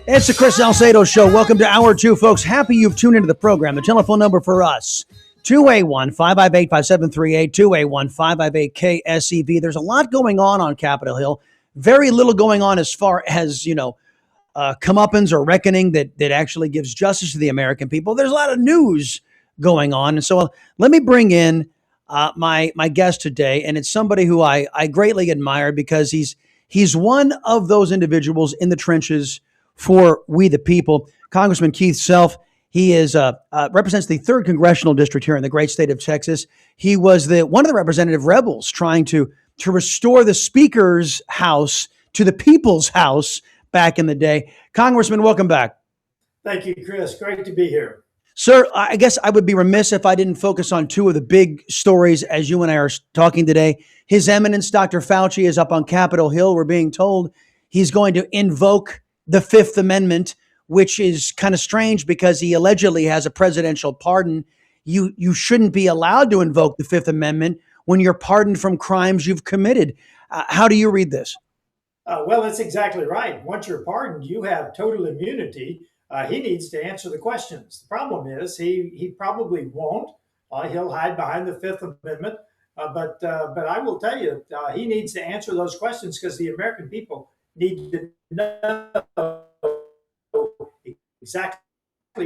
It's the Chris Salcedo Show. Welcome to Hour 2, folks. Happy you've tuned into the program. The telephone number for us, 281-558-5738, 281-558-KSEV. There's a lot going on Capitol Hill. Very little going on as far as, comeuppance or reckoning that actually gives justice to the American people. There's a lot of news going on. And so let me bring in my guest today. And it's somebody who I greatly admire because he's one of those individuals in the trenches for we the people. Congressman Keith Self, he is represents the 3rd Congressional District here in the great state of Texas. He was one of the representative rebels trying to restore the Speaker's house to the people's house back in the day. Congressman, welcome back. Thank you, Chris. Great to be here. Sir, I guess I would be remiss if I didn't focus on two of the big stories as you and I are talking today. His Eminence, Dr. Fauci, is up on Capitol Hill. We're being told he's going to invoke the Fifth Amendment, which is kind of strange because he allegedly has a presidential pardon. You shouldn't be allowed to invoke the Fifth Amendment when you're pardoned from crimes you've committed. How do you read this? Well, that's exactly right. Once you're pardoned, you have total immunity. He needs to answer the questions. The problem is he probably won't. He'll hide behind the Fifth Amendment. But I will tell you, he needs to answer those questions because the American people need to know exactly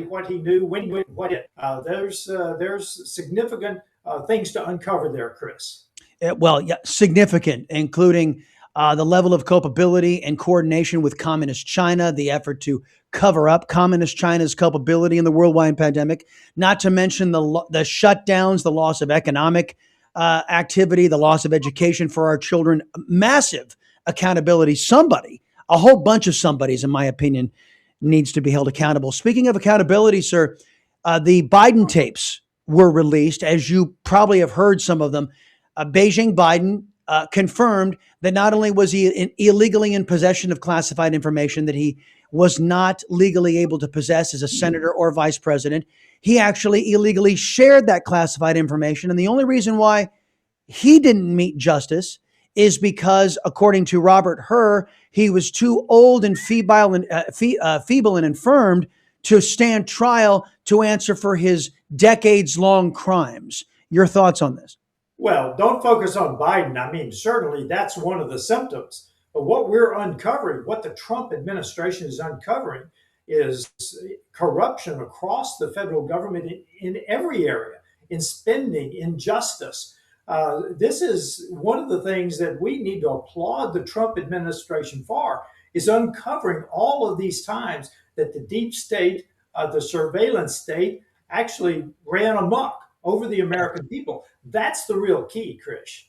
what he knew, when he knew what it. There's significant things to uncover there, Chris. Well, yeah, significant, including the level of culpability and coordination with Communist China, the effort to cover up Communist China's culpability in the worldwide pandemic, not to mention the shutdowns, the loss of economic activity, the loss of education for our children, massive accountability. Somebody, a whole bunch of somebodies, in my opinion, needs to be held accountable. Speaking of accountability, sir, the Biden tapes were released, as you probably have heard some of them. Beijing Biden confirmed that not only was he illegally in possession of classified information that he was not legally able to possess as a senator or vice president, he actually illegally shared that classified information. And the only reason why he didn't meet justice is because, according to Robert Hur, he was too old and feeble and infirmed to stand trial to answer for his decades-long crimes. Your thoughts on this? Well, don't focus on Biden. I mean, certainly that's one of the symptoms. But what we're uncovering, what the Trump administration is uncovering, is corruption across the federal government in every area, in spending, in justice. This is one of the things that we need to applaud the Trump administration for, is uncovering all of these times that the deep state, the surveillance state, actually ran amok over the American people. That's the real key, Krish.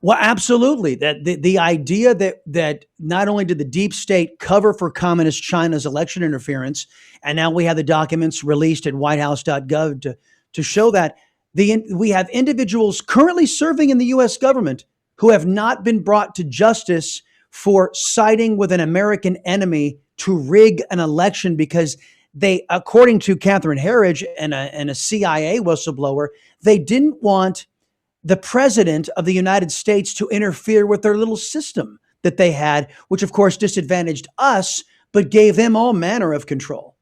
Well, absolutely. That the idea that not only did the deep state cover for Communist China's election interference, and now we have the documents released at whitehouse.gov to show that we have individuals currently serving in the U.S. government who have not been brought to justice for siding with an American enemy to rig an election because they, according to Catherine Herridge and a CIA whistleblower, they didn't want the president of the United States to interfere with their little system that they had, which of course disadvantaged us, but gave them all manner of control.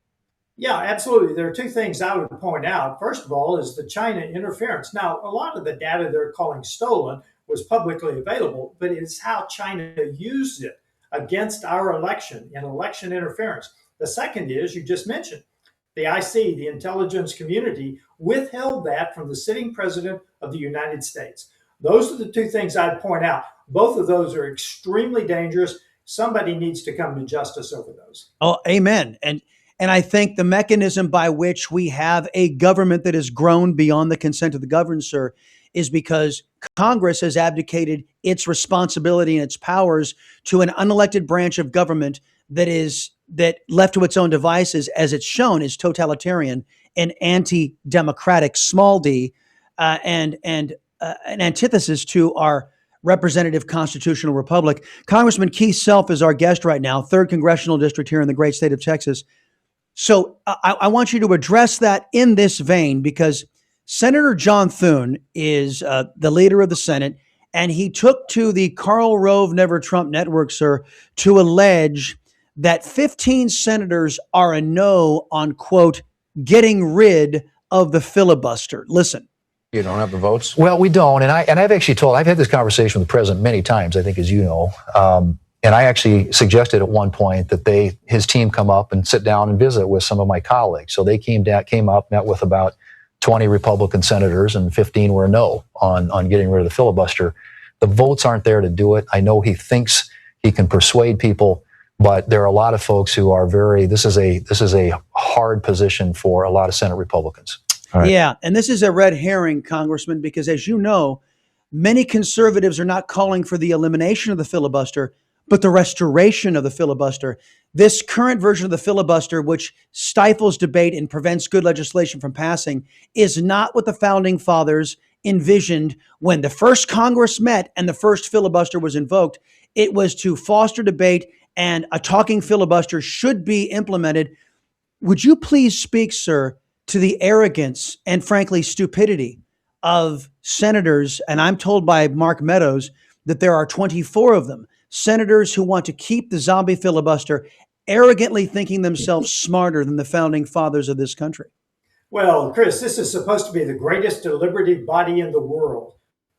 Yeah, absolutely. There are two things I would point out. First of all is the China interference. Now, a lot of the data they're calling stolen was publicly available, but it's how China used it against our election in election interference. The second is, you just mentioned, the IC, the intelligence community, withheld that from the sitting president of the United States. Those are the two things I'd point out. Both of those are extremely dangerous. Somebody needs to come to justice over those. Oh, amen. And I think the mechanism by which we have a government that has grown beyond the consent of the governed, sir, is because Congress has abdicated its responsibility and its powers to an unelected branch of government that left to its own devices, as it's shown, is totalitarian and anti-democratic, small d, and an antithesis to our representative constitutional republic. Congressman Keith Self is our guest right now, 3rd Congressional District here in the great state of Texas. So I want you to address that in this vein, because Senator John Thune is the leader of the Senate, and he took to the Karl Rove Never Trump network, sir, to allege that 15 senators are a no on, quote, getting rid of the filibuster. Listen. You don't have the votes? Well, we don't, and I've had this conversation with the president many times, I think, as you know, and I actually suggested at one point that his team come up and sit down and visit with some of my colleagues. So they came up, met with about 20 Republican senators, and 15 were no on getting rid of the filibuster. The votes aren't there to do it. I know he thinks he can persuade people, but there are a lot of folks who are this is a hard position for a lot of Senate Republicans. Right. Yeah, and this is a red herring, Congressman, because as you know, many conservatives are not calling for the elimination of the filibuster, but the restoration of the filibuster. This current version of the filibuster, which stifles debate and prevents good legislation from passing, is not what the founding fathers envisioned when the first Congress met and the first filibuster was invoked. It was to foster debate, and a talking filibuster should be implemented. Would you please speak, sir, to the arrogance and frankly stupidity of senators? And I'm told by Mark Meadows that there are 24 of them, senators who want to keep the zombie filibuster, arrogantly thinking themselves smarter than the founding fathers of this country. Well, Chris, this is supposed to be the greatest deliberative body in the world.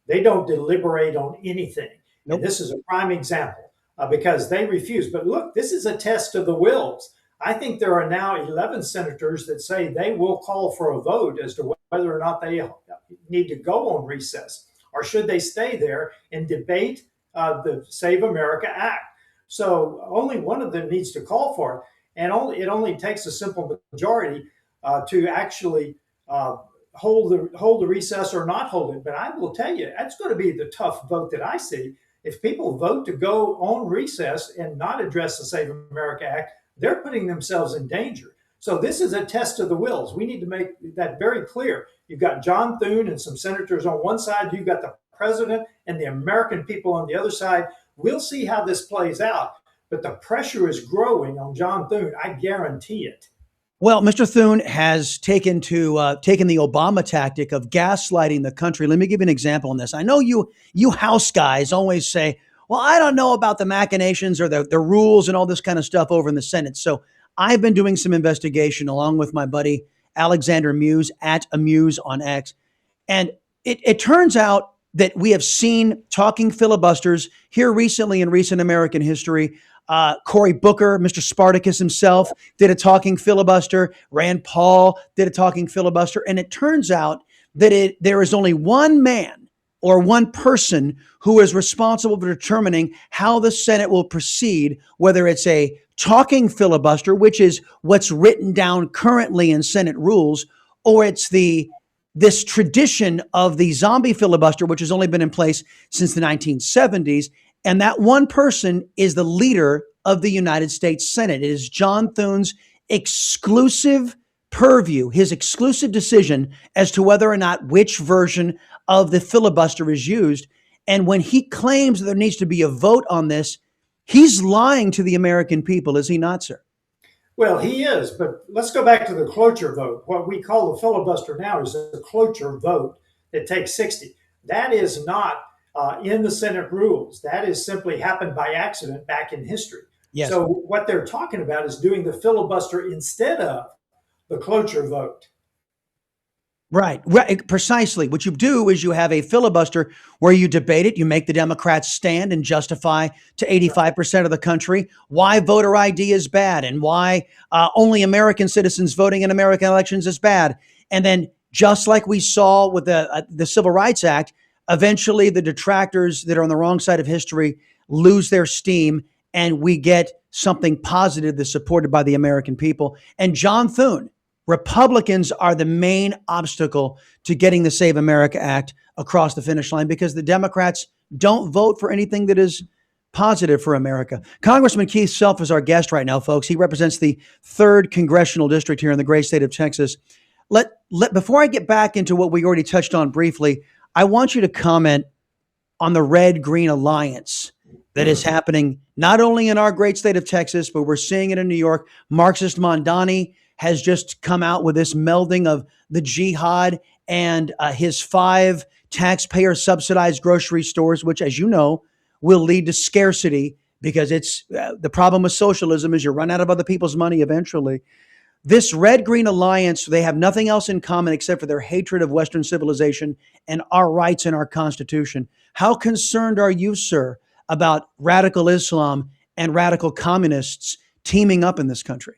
They don't deliberate on anything. Nope. And this is a prime example because they refuse. But look, this is a test of the wills. I think there are now 11 senators that say they will call for a vote as to whether or not they need to go on recess, or should they stay there and debate the Save America Act. So only one of them needs to call for it. And it only takes a simple majority to actually hold the recess or not hold it. But I will tell you, that's going to be the tough vote that I see. If people vote to go on recess and not address the Save America Act, they're putting themselves in danger. So this is a test of the wills. We need to make that very clear. You've got John Thune and some senators on one side. You've got the president and the American people on the other side. We'll see how this plays out. But the pressure is growing on John Thune. I guarantee it. Well, Mr. Thune has taken the Obama tactic of gaslighting the country. Let me give you an example on this. I know you House guys always say, well, I don't know about the machinations or the rules and all this kind of stuff over in the Senate. So I've been doing some investigation along with my buddy Alexander Muse at Amuse on X. And it turns out that we have seen talking filibusters here recently in recent American history. Cory Booker, Mr. Spartacus himself, did a talking filibuster. Rand Paul did a talking filibuster. And it turns out that there is only one man or one person who is responsible for determining how the Senate will proceed, whether it's a talking filibuster, which is what's written down currently in Senate rules, or it's this tradition of the zombie filibuster, which has only been in place since the 1970s. And that one person is the leader of the United States Senate. It is John Thune's exclusive purview, his exclusive decision as to whether or not which version of the filibuster is used. And when he claims that there needs to be a vote on this, he's lying to the American people, is he not, sir? Well, he is, but let's go back to the cloture vote. What we call the filibuster now is a cloture vote that takes 60. That is not in the Senate rules. That is simply happened by accident back in history. Yes. So what they're talking about is doing the filibuster instead of the cloture vote. Right, precisely. What you do is you have a filibuster where you debate it, you make the Democrats stand and justify to 85% of the country why voter ID is bad and why only American citizens voting in American elections is bad. And then just like we saw with the Civil Rights Act, eventually the detractors that are on the wrong side of history lose their steam and we get something positive that's supported by the American people. And John Thune, Republicans are the main obstacle to getting the Save America Act across the finish line because the Democrats don't vote for anything that is positive for America. Congressman Keith Self is our guest right now, folks. He represents the 3rd Congressional District here in the great state of Texas. Before I get back into what we already touched on briefly, I want you to comment on the Red-Green Alliance that is happening not only in our great state of Texas, but we're seeing it in New York. Marxist Mondani has just come out with this melding of the jihad and his 5 taxpayer subsidized grocery stores, which, as you know, will lead to scarcity because it's the problem with socialism is you run out of other people's money eventually. This red green alliance, they have nothing else in common except for their hatred of Western civilization and our rights and our Constitution. How concerned are you, sir, about radical Islam and radical communists teaming up in this country?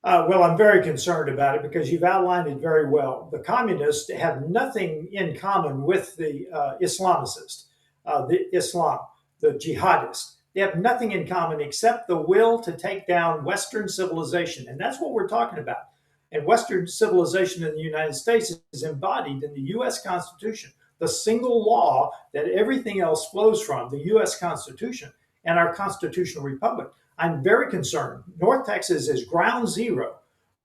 Well, I'm very concerned about it because you've outlined it very well. The communists have nothing in common with the Islamicists, the Islam, the jihadists. They have nothing in common except the will to take down Western civilization. And that's what we're talking about. And Western civilization in the United States is embodied in the U.S. Constitution, the single law that everything else flows from, the U.S. Constitution and our constitutional republic. I'm very concerned. North Texas is ground zero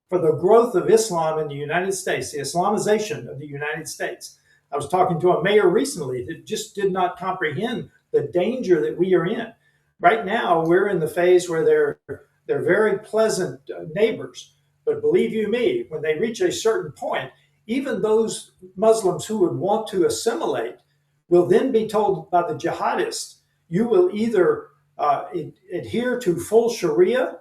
for the growth of Islam in the United States, the Islamization of the United States. I was talking to a mayor recently that just did not comprehend the danger that we are in. Right now, we're in the phase where they're very pleasant neighbors. But believe you me, when they reach a certain point, even those Muslims who would want to assimilate will then be told by the jihadists, you will either adhere to full Sharia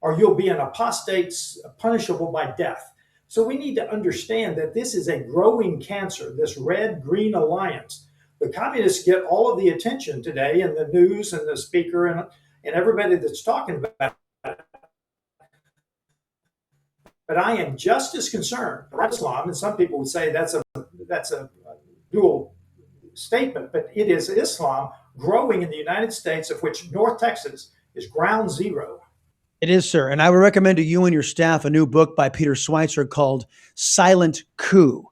or you'll be an apostate punishable by death. So we need to understand that this is a growing cancer, this red-green alliance. The communists get all of the attention today in the news and the speaker and everybody that's talking about it. But I am just as concerned about Islam, and some people would say that's a dual statement, but it is Islam growing in the United States, of which North Texas is ground zero. It is, sir. And I would recommend to you and your staff a new book by Peter Schweitzer called Silent Coup.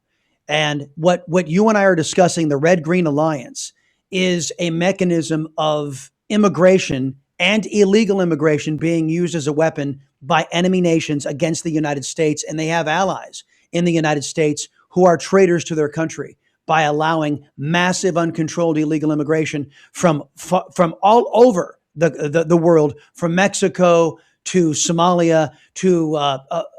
And what you and I are discussing, the Red Green Alliance, is a mechanism of immigration and illegal immigration being used as a weapon by enemy nations against the United States. And they have allies in the United States who are traitors to their country by allowing massive uncontrolled illegal immigration from all over the world, from Mexico to Somalia to,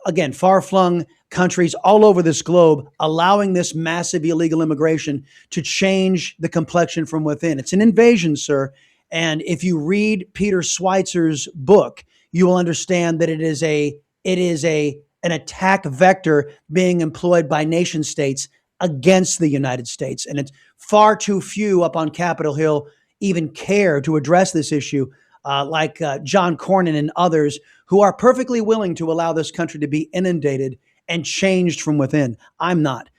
again, far-flung countries all over this globe, allowing this massive illegal immigration to change the complexion from within. It's an invasion, sir. And if you read Peter Schweitzer's book, you will understand that it is an attack vector being employed by nation states against the United States. And it's far too few up on Capitol Hill even care to address this issue, like John Cornyn and others who are perfectly willing to allow this country to be inundated and changed from within. I'm not.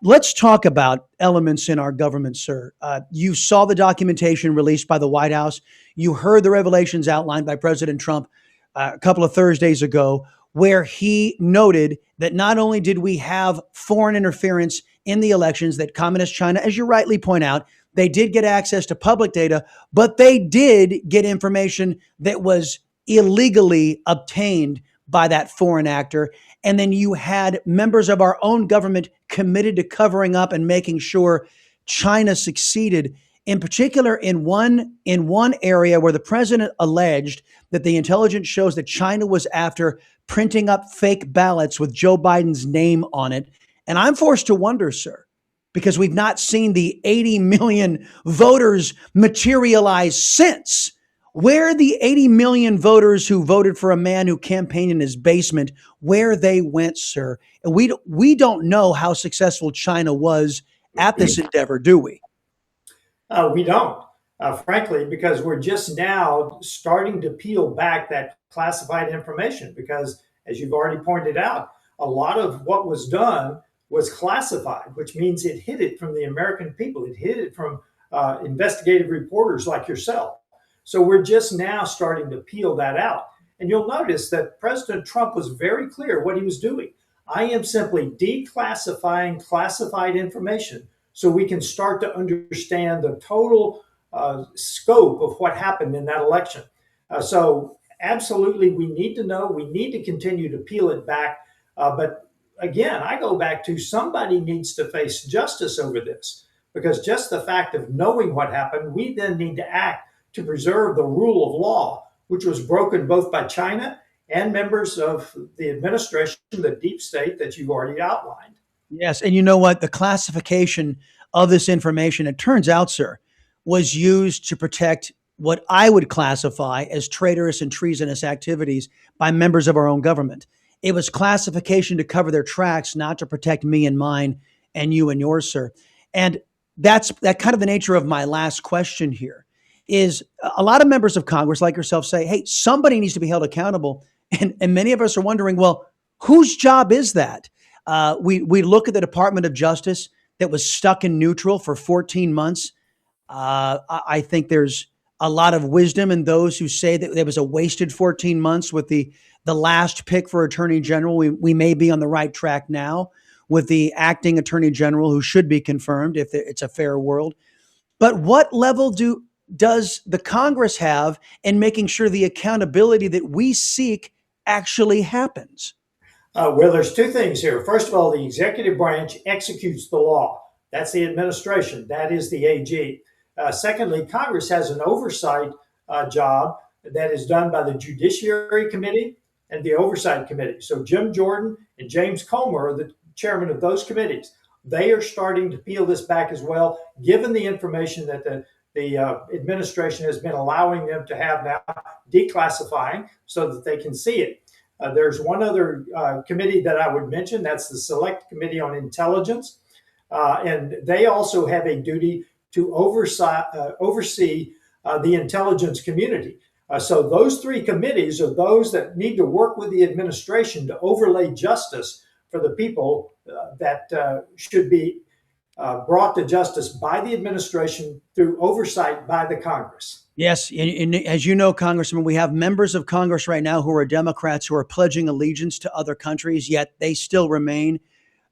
Let's talk about elements in our government, sir. You saw the documentation released by the White House. You heard the revelations outlined by President Trump a couple of Thursdays ago, where he noted that not only did we have foreign interference in the elections, that Communist China, as you rightly point out, they did get access to public data, but they did get information that was illegally obtained by that foreign actor. And then you had members of our own government committed to covering up and making sure China succeeded, in particular in one area where the president alleged that the intelligence shows that China was after printing up fake ballots with Joe Biden's name on it. And I'm forced to wonder, sir, because we've not seen the 80 million voters materialize since. Where are the 80 million voters who voted for a man who campaigned in his basement, where they went, sir? And we don't know how successful China was at this endeavor, do we? We don't, frankly, because we're just now starting to peel back that classified information because, as you've already pointed out, a lot of what was done was classified, which means it hid it from the American people. It hid it from investigative reporters like yourself. So we're just now starting to peel that out. And you'll notice that President Trump was very clear what he was doing. I am simply declassifying classified information so we can start to understand the total scope of what happened in that election. So absolutely, we need to know. We need to continue to peel it back. But again, I go back to somebody needs to face justice over this, because just the fact of knowing what happened, we then need to act to preserve the rule of law, which was broken both by China and members of the administration, the deep state that you've already outlined. Yes. And you know what? The classification of this information, it turns out, sir, was used to protect what I would classify as traitorous and treasonous activities by members of our own government. It was classification to cover their tracks, not to protect me and mine and you and yours, sir. And that's that kind of the nature of my last question here is a lot of members of Congress like yourself say, hey, somebody needs to be held accountable. And many of us are wondering, well, whose job is that? We look at the Department of Justice that was stuck in neutral for 14 months. I think there's a lot of wisdom in those who say that there was a wasted 14 months with the last pick for Attorney General. We may be on the right track now with the acting Attorney General who should be confirmed if it's a fair world. But what level does the Congress have in making sure the accountability that we seek actually happens? Well, there's two things here. First of all, the executive branch executes the law. That's the administration. That is the AG. Secondly, Congress has an oversight job that is done by the Judiciary Committee and the Oversight Committee. So Jim Jordan and James Comer are the chairman of those committees. They are starting to peel this back as well, given the information that the administration has been allowing them to have now, declassifying so that they can see it. There's one other committee that I would mention. That's the Select Committee on Intelligence. And they also have a duty to oversee the intelligence community. So those three committees are those that need to work with the administration to overlay justice for the people that should be brought to justice by the administration through oversight by the Congress. Yes, and as you know, Congressman, we have members of Congress right now who are Democrats who are pledging allegiance to other countries, yet they still remain.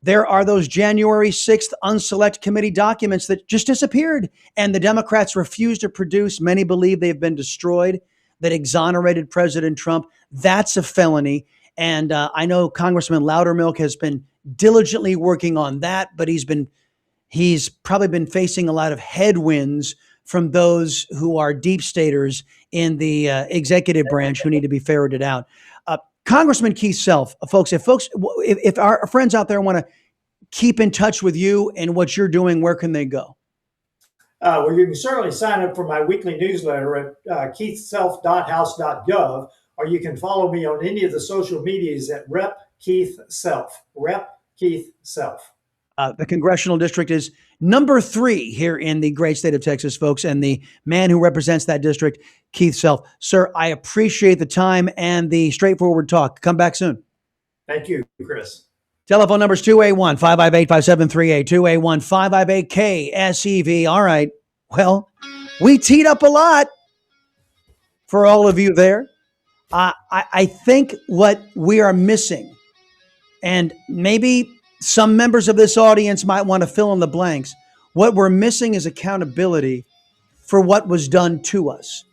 There are those January 6th unselect committee documents that just disappeared, and the Democrats refuse to produce. Many believe they've been destroyed, that exonerated President Trump. That's a felony. And I know Congressman Loudermilk has been diligently working on that, but he's probably been facing a lot of headwinds from those who are deep staters in the executive branch who need to be ferreted out. Congressman Keith Self, folks, if our friends out there want to keep in touch with you and what you're doing, where can they go? Well, you can certainly sign up for my weekly newsletter at keithself.house.gov, or you can follow me on any of the social medias at Rep. Keith Self. Rep. Keith Self. The congressional district is number 3 here in the great state of Texas, folks. And the man who represents that district, Keith Self. Sir, I appreciate the time and the straightforward talk. Come back soon. Thank you, Chris. Telephone numbers 281-558-5738, 281-558-KSEV. All right. Well, we teed up a lot for all of you there. I think what we are missing, and maybe some members of this audience might want to fill in the blanks. What we're missing is accountability for what was done to us.